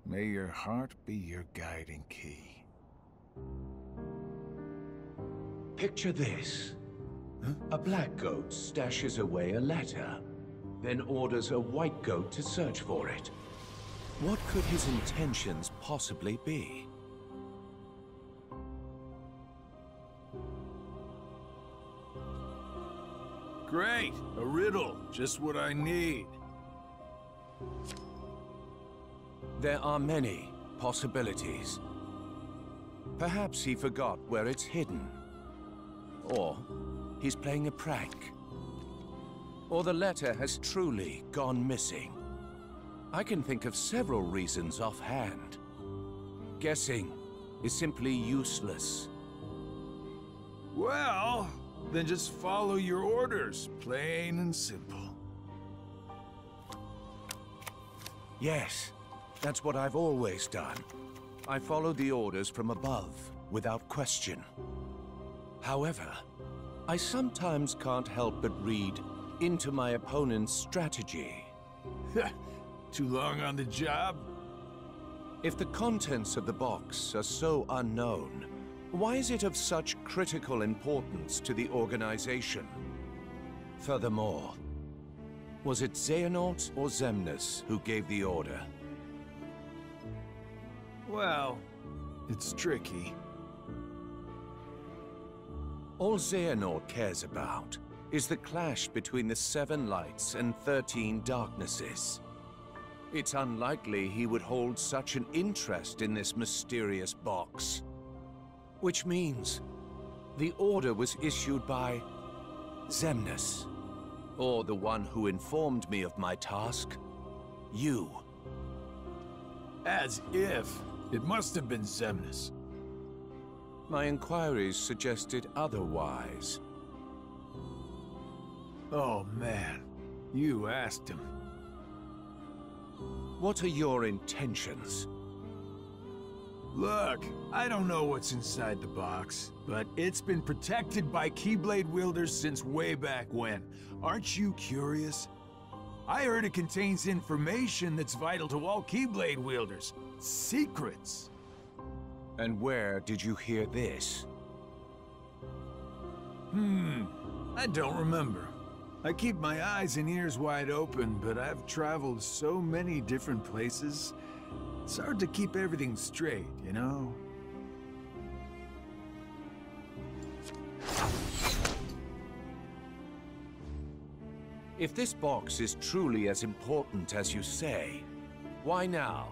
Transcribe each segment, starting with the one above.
May your heart be your guiding key. Picture this. A black goat stashes away a letter, then orders a white goat to search for it. What could his intentions possibly be? Great! A riddle. Just what I need. There are many possibilities. Perhaps he forgot where it's hidden. Or he's playing a prank. Or the letter has truly gone missing. I can think of several reasons offhand. Guessing is simply useless. Well, then just follow your orders, plain and simple. Yes, that's what I've always done. I follow the orders from above, without question. However, I sometimes can't help but read into my opponent's strategy. Too long on the job? If the contents of the box are so unknown, why is it of such critical importance to the organization? Furthermore, was it Xehanort or Xemnas who gave the order? Well, it's tricky. All Xehanort cares about is the clash between the 7 lights and 13 darknesses. It's unlikely he would hold such an interest in this mysterious box. Which means the order was issued by Xemnas, or the one who informed me of my task, you. As if. It must have been Xemnas. My inquiries suggested otherwise. Oh man, you asked him. What are your intentions? Look, I don't know what's inside the box, but it's been protected by Keyblade wielders since way back when. Aren't you curious? I heard it contains information that's vital to all Keyblade wielders. Secrets. And where did you hear this? I don't remember. I keep my eyes and ears wide open, but I've traveled so many different places. It's hard to keep everything straight, you know? If this box is truly as important as you say, why now?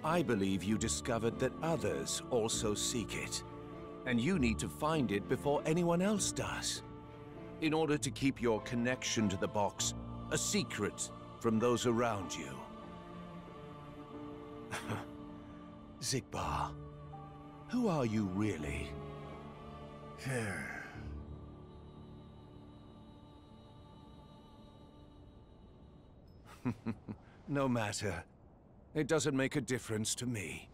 I believe you discovered that others also seek it, and you need to find it before anyone else does, in order to keep your connection to the box a secret from those around you. Xigbar, who are you really? No matter. It doesn't make a difference to me.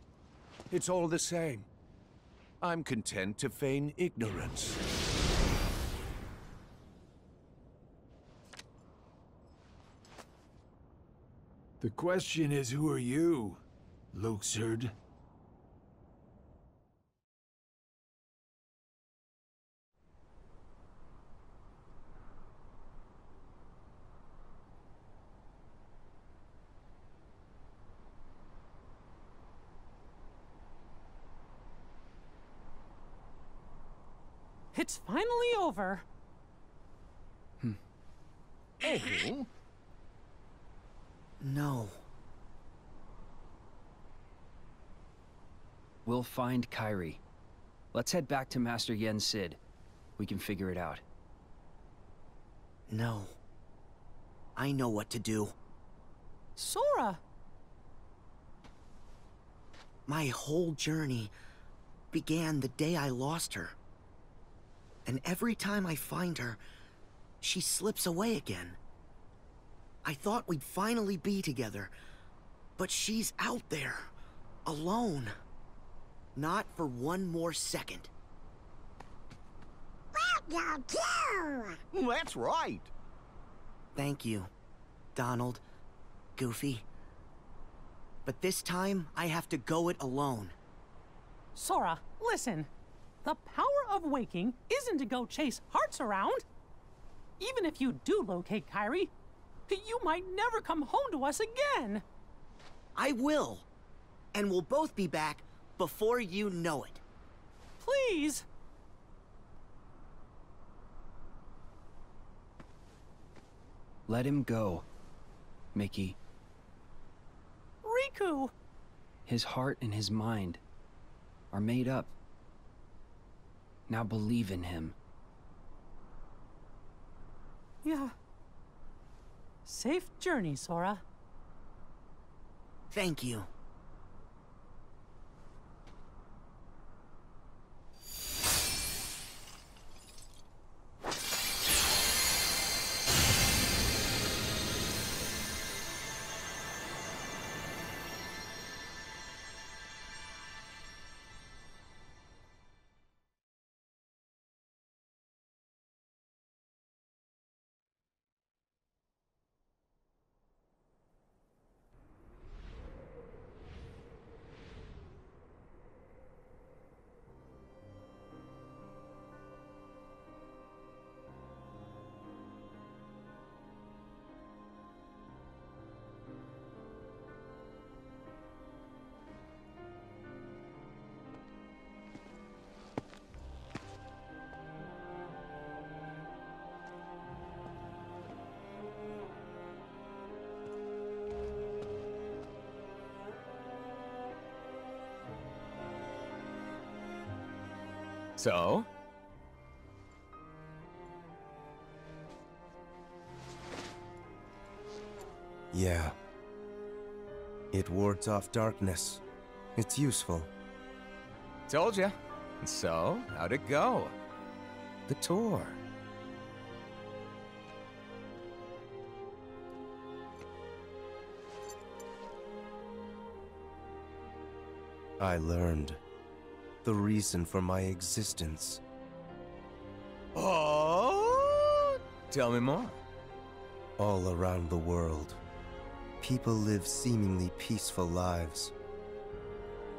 It's all the same. I'm content to feign ignorance. The question is, who are you, Luxord? It's finally over. Oh? No. We'll find Kairi. Let's head back to Master Yen Sid. We can figure it out. No. I know what to do. Sora! My whole journey began the day I lost her. And every time I find her, she slips away again. I thought we'd finally be together, but she's out there, alone. Not for one more second. Welcome to! That's right. Thank you, Donald, Goofy. But this time, I have to go it alone. Sora, listen. The power of waking isn't to go chase hearts around. Even if you do locate Kairi, you might never come home to us again. I will. And we'll both be back before you know it. Please. Let him go, Mickey. Riku! His heart and his mind are made up. Now believe in him. Yeah. Safe journey, Sora. Thank you. So? Yeah. It wards off darkness. It's useful. Told ya. So, how'd it go? The tour. I learned the reason for my existence. Oh? Tell me more. All around the world, people live seemingly peaceful lives.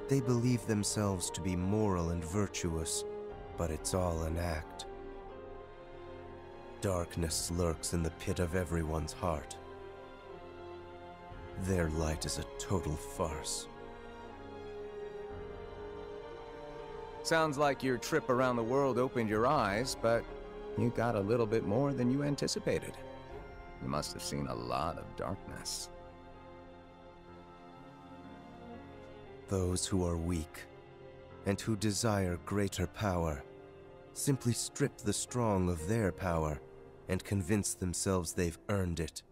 They believe themselves to be moral and virtuous, but it's all an act. Darkness lurks in the pit of everyone's heart. Their light is a total farce. Sounds like your trip around the world opened your eyes, but you got a little bit more than you anticipated. You must have seen a lot of darkness. Those who are weak, and who desire greater power, simply strip the strong of their power and convince themselves they've earned it.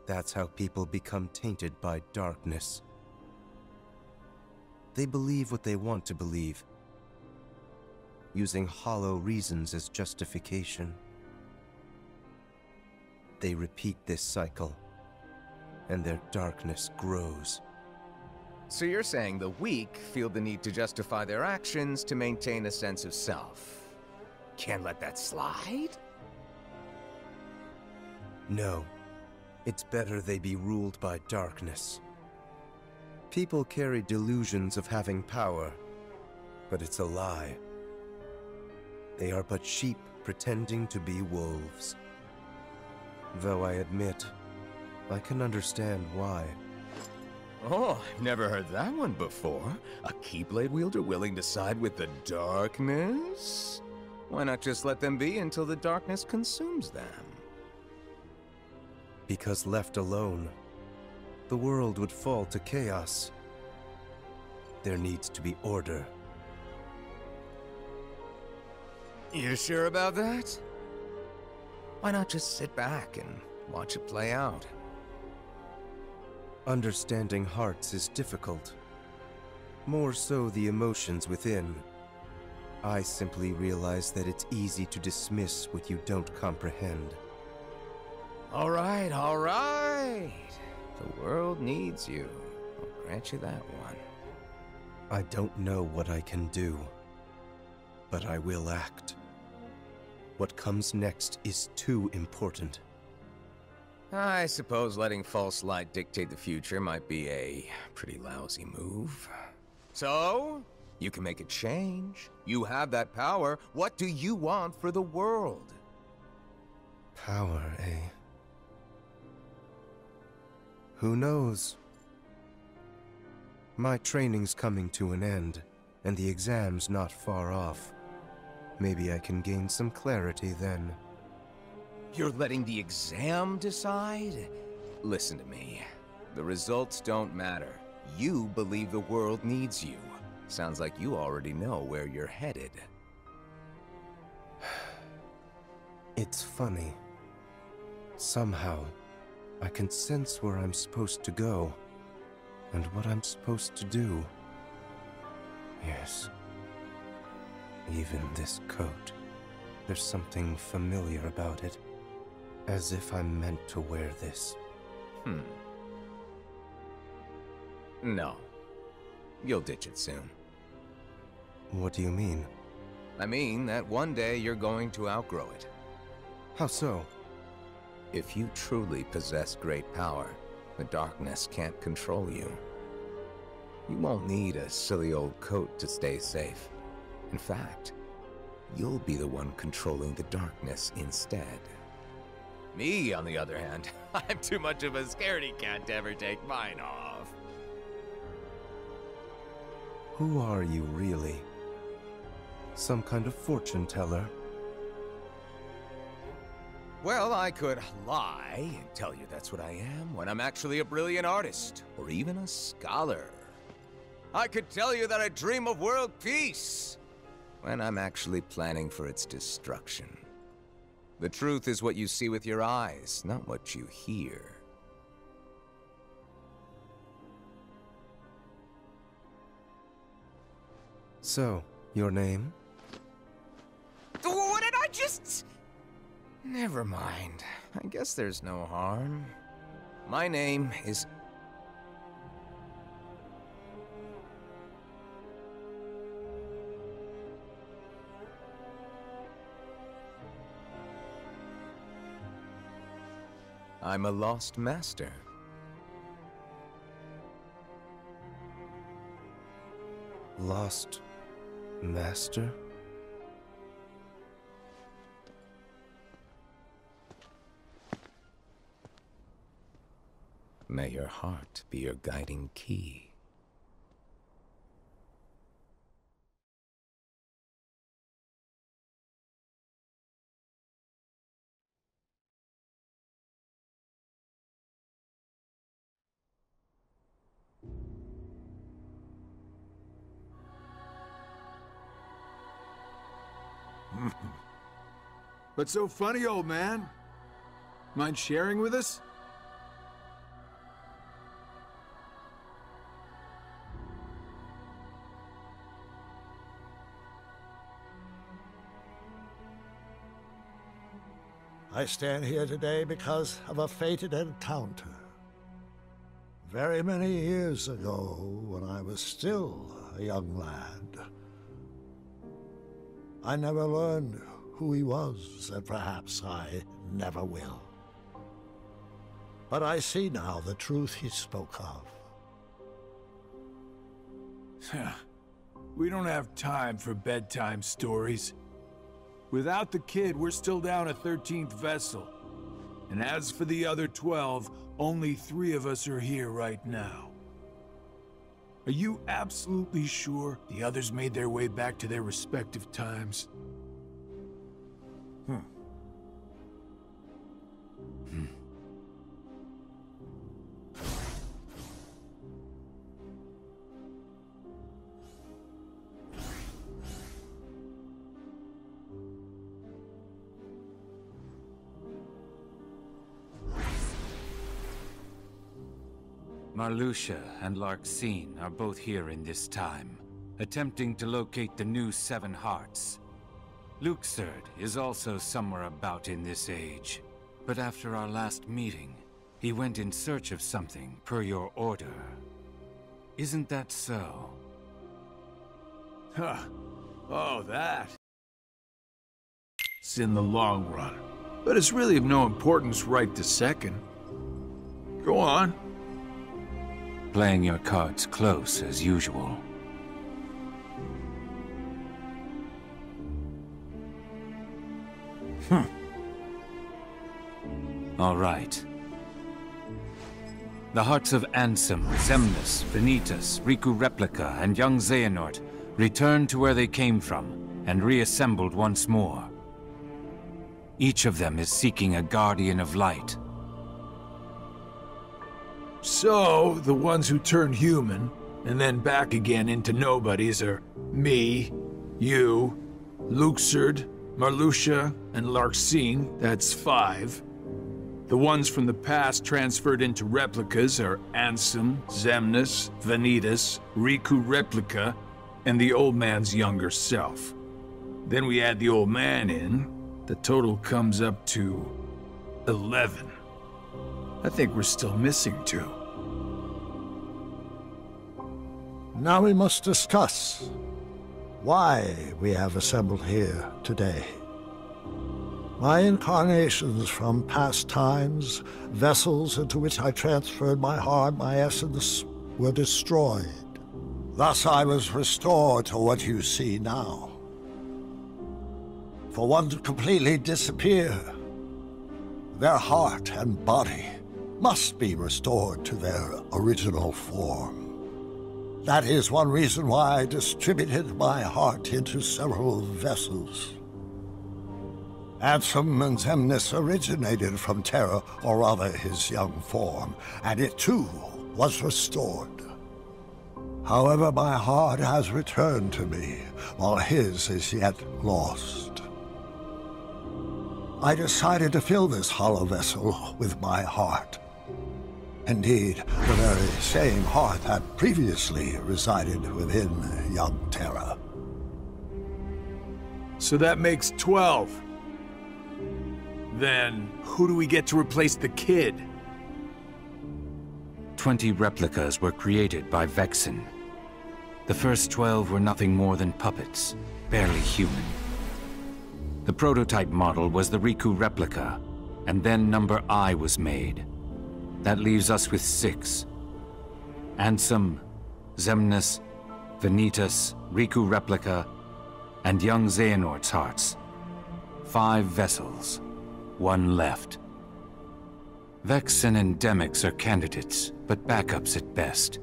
That's how people become tainted by darkness. They believe what they want to believe, using hollow reasons as justification. They repeat this cycle, and their darkness grows. So you're saying the weak feel the need to justify their actions to maintain a sense of self. Can't let that slide? No, it's better they be ruled by darkness. People carry delusions of having power, but it's a lie. They are but sheep pretending to be wolves. Though I admit, I can understand why. Oh, I've never heard that one before. A Keyblade wielder willing to side with the darkness? Why not just let them be until the darkness consumes them? Because left alone, the world would fall to chaos. There needs to be order. You sure about that? Why not just sit back and watch it play out? Understanding hearts is difficult. More so the emotions within. I simply realize that it's easy to dismiss what you don't comprehend. All right, all right. The world needs you. I'll grant you that one. I don't know what I can do, but I will act. What comes next is too important. I suppose letting false light dictate the future might be a pretty lousy move. So, you can make a change. You have that power. What do you want for the world? Power, eh? Who knows? My training's coming to an end, and the exam's not far off. Maybe I can gain some clarity then. You're letting the exam decide? Listen to me. The results don't matter. You believe the world needs you. Sounds like you already know where you're headed. It's funny. Somehow, I can sense where I'm supposed to go, and what I'm supposed to do. Yes. Even this coat. There's something familiar about it. As if I'm meant to wear this. No. You'll ditch it soon. What do you mean? I mean that one day you're going to outgrow it. How so? If you truly possess great power, the darkness can't control you. You won't need a silly old coat to stay safe. In fact, you'll be the one controlling the darkness instead. Me, on the other hand, I'm too much of a scaredy cat to ever take mine off. Who are you, really? Some kind of fortune teller? Well, I could lie and tell you that's what I am when I'm actually a brilliant artist, or even a scholar. I could tell you that I dream of world peace, when I'm actually planning for its destruction. The truth is what you see with your eyes, not what you hear. So, your name? What did I just... Never mind. I guess there's no harm. My name is... I'm a lost master. Lost master? May your heart be your guiding key. What's so funny, old man? Mind sharing with us? I stand here today because of a fated encounter. Very many years ago, when I was still a young lad. I never learned who he was, and perhaps I never will. But I see now the truth he spoke of. We don't have time for bedtime stories. Without the kid, we're still down a 13th vessel. And as for the other 12, only 3 of us are here right now. Are you absolutely sure the others made their way back to their respective times? Marluxia and Larxene are both here in this time, attempting to locate the new 7 hearts. Luxord is also somewhere about in this age, but after our last meeting, he went in search of something per your order. Isn't that so? Huh. Oh, that. It's in the long run. But it's really of no importance right this second. Go on. Playing your cards close as usual. All right. The hearts of Ansem, Xemnas, Vanitas, Riku Replica, and young Xehanort returned to where they came from and reassembled once more. Each of them is seeking a guardian of light. So, the ones who turned human, and then back again into nobodies are me, you, Luxord, Marluxia, and Larxene, that's 5. The ones from the past transferred into replicas are Ansem, Xemnas, Vanitas, Riku Replica, and the old man's younger self. Then we add the old man in, the total comes up to 11. I think we're still missing 2. Now we must discuss why we have assembled here today. My incarnations from past times, vessels into which I transferred my heart, my essence, were destroyed. Thus I was restored to what you see now. For one to completely disappear, their heart and body must be restored to their original form. That is one reason why I distributed my heart into several vessels. Ansem and Xemnas originated from Terra, or rather his young form, and it too was restored. However, my heart has returned to me, while his is yet lost. I decided to fill this hollow vessel with my heart. Indeed, the very same heart that previously resided within young Terra. So that makes 12. Then, who do we get to replace the kid? 20 replicas were created by Vexen. The first 12 were nothing more than puppets, barely human. The prototype model was the Riku replica, and then number I was made. That leaves us with 6. Ansem, Xemnas, Vanitas, Riku replica, and young Xehanort's hearts. 5 vessels. 1 left. Vexen and Demyx are candidates, but backups at best.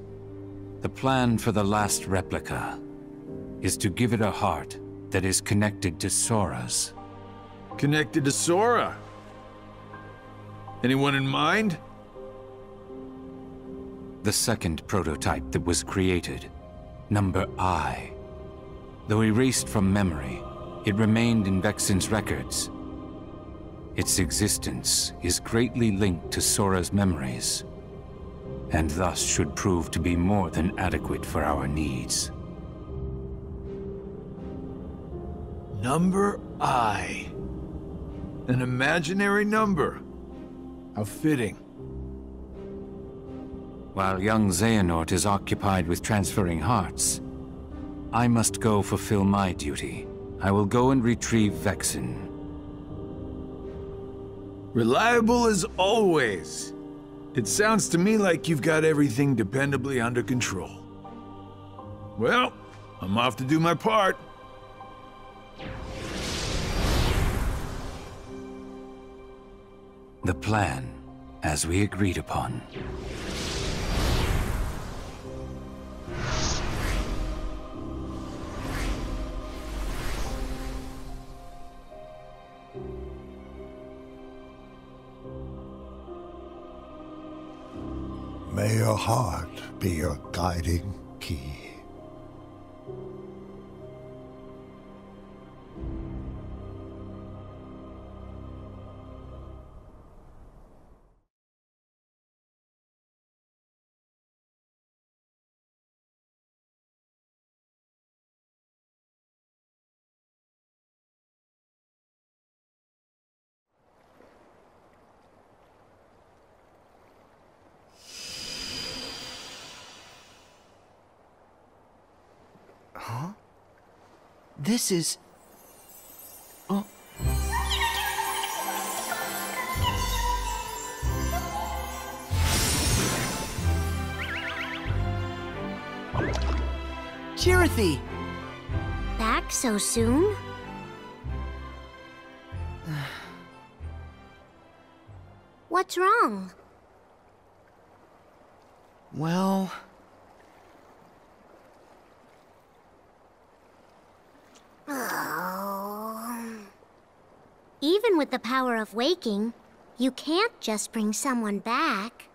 The plan for the last replica is to give it a heart that is connected to Sora's. Connected to Sora? Anyone in mind? The second prototype that was created, number I. Though erased from memory, it remained in Vexen's records. Its existence is greatly linked to Sora's memories, and thus should prove to be more than adequate for our needs. Number I. An imaginary number. How fitting. While young Xehanort is occupied with transferring hearts, I must go fulfill my duty. I will go and retrieve Vexen. Reliable as always. It sounds to me like you've got everything dependably under control. Well, I'm off to do my part. The plan, as we agreed upon. May your heart be your guiding key. Huh? This is... Oh. Chirithy! Back so soon? What's wrong? Well... Oh. Even with the power of waking, you can't just bring someone back.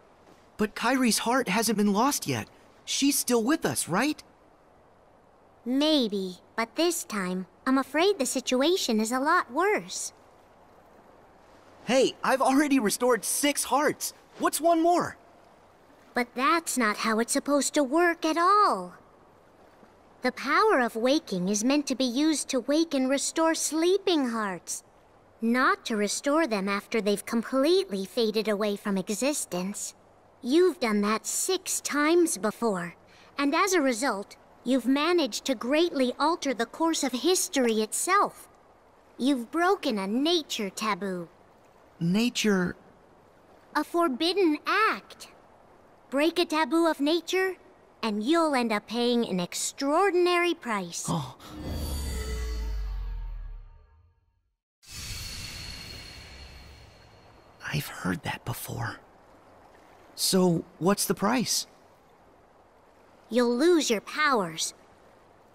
But Kairi's heart hasn't been lost yet. She's still with us, right? Maybe, but this time, I'm afraid the situation is a lot worse. Hey, I've already restored 6 hearts. What's one more? But that's not how it's supposed to work at all. The power of waking is meant to be used to wake and restore sleeping hearts, not to restore them after they've completely faded away from existence. You've done that 6 times before, and as a result, you've managed to greatly alter the course of history itself. You've broken a nature taboo. Nature... A forbidden act. Break a taboo of nature, and you'll end up paying an extraordinary price. Oh. I've heard that before. So, what's the price? You'll lose your powers.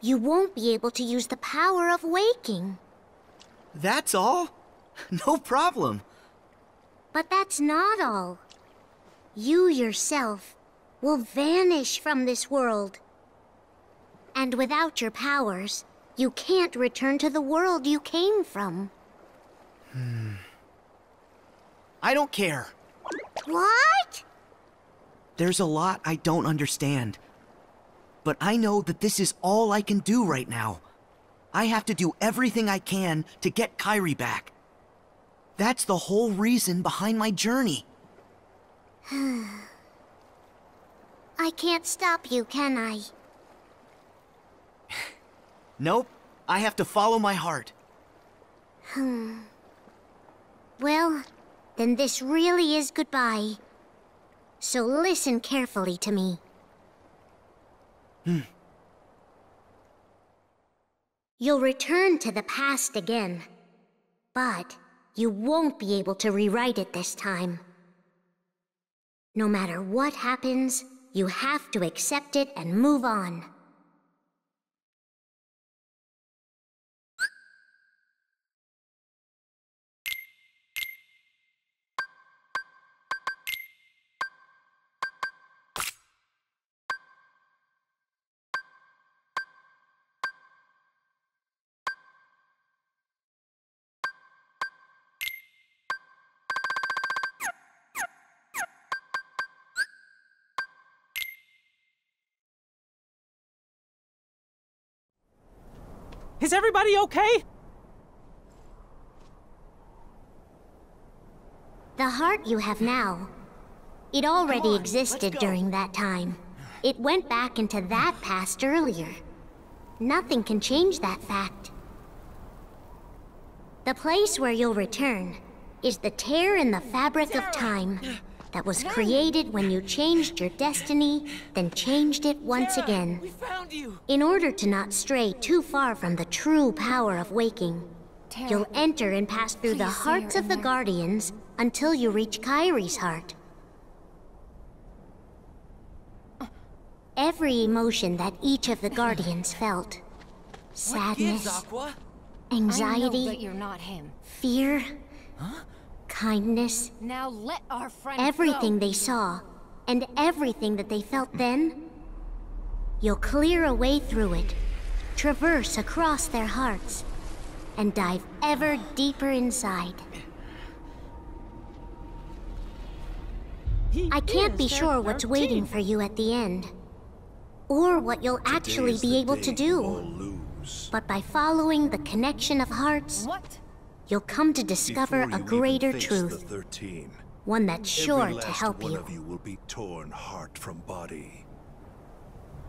You won't be able to use the power of waking. That's all? No problem. But that's not all. You yourself will vanish from this world. And without your powers, you can't return to the world you came from. I don't care. What? There's a lot I don't understand. But I know that this is all I can do right now. I have to do everything I can to get Kairi back. That's the whole reason behind my journey. I can't stop you, can I? Nope. I have to follow my heart. Well, then this really is goodbye. So listen carefully to me. You'll return to the past again, but you won't be able to rewrite it this time. No matter what happens, you have to accept it and move on. Is everybody okay? The heart you have now, it already existed during that time. It went back into that past earlier. Nothing can change that fact. The place where you'll return is the tear in the fabric of time that was created when you changed your destiny, then changed it once again. We found you! In order to not stray too far from the true power of waking, you'll enter and pass through the hearts of the Guardians until you reach Kairi's heart. Every emotion that each of the Guardians felt, sadness, anxiety, I know that you're not him. fear, kindness, Now let our friend everything go. they saw, and everything that they felt then, you'll clear a way through it, traverse across their hearts, and dive ever deeper inside. I can't be sure what's waiting for you at the end, or what you'll actually be able to do. But by following the connection of hearts, What? you'll come to discover a greater truth, one that's sure to help you. Every last one of you will be torn heart from body.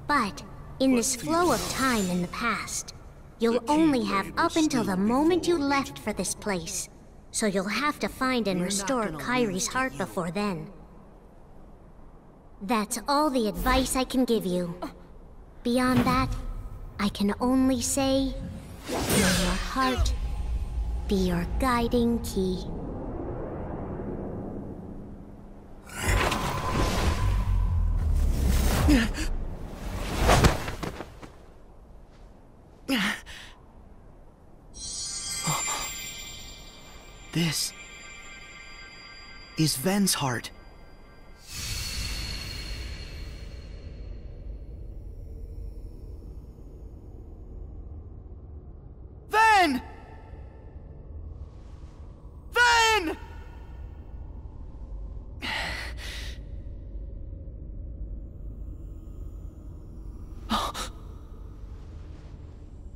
But in this flow of time in the past, you'll only have up until the moment you left for this place. So you'll have to find and restore Kairi's heart before then. That's all the advice I can give you. Beyond that, I can only say, may your heart be your guiding key. This is Ven's heart. Ven! Ven!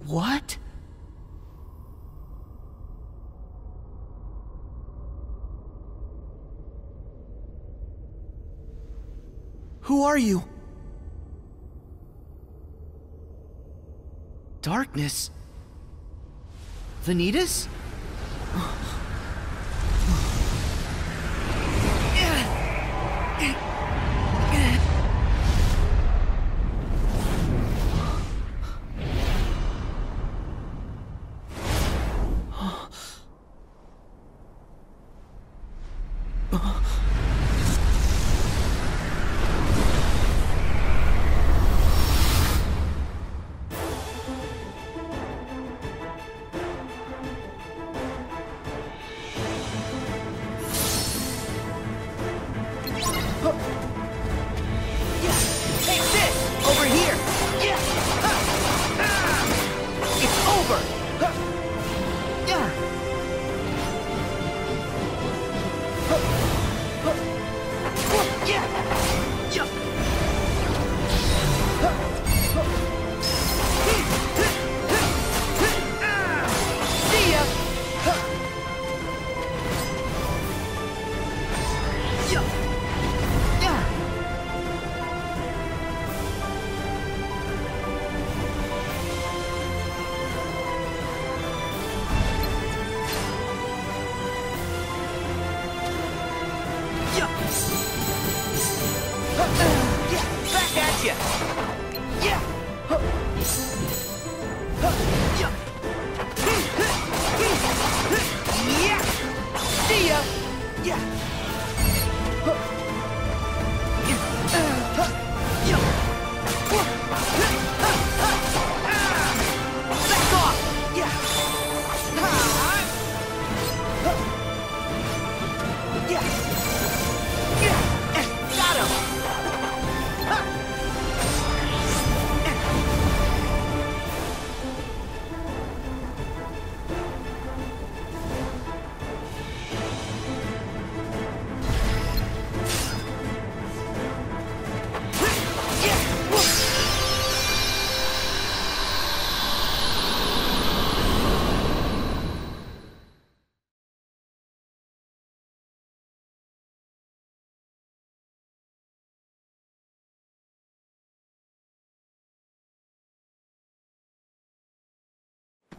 What? Who are you? Darkness? Vanitas?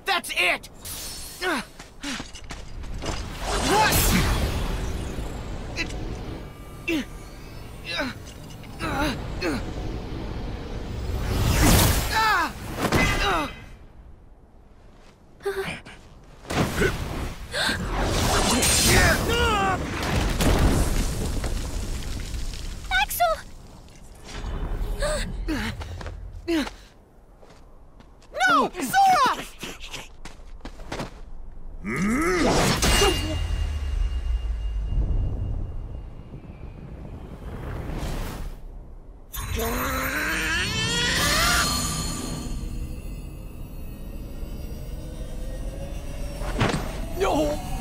That's it! Axel! No! Sora! No!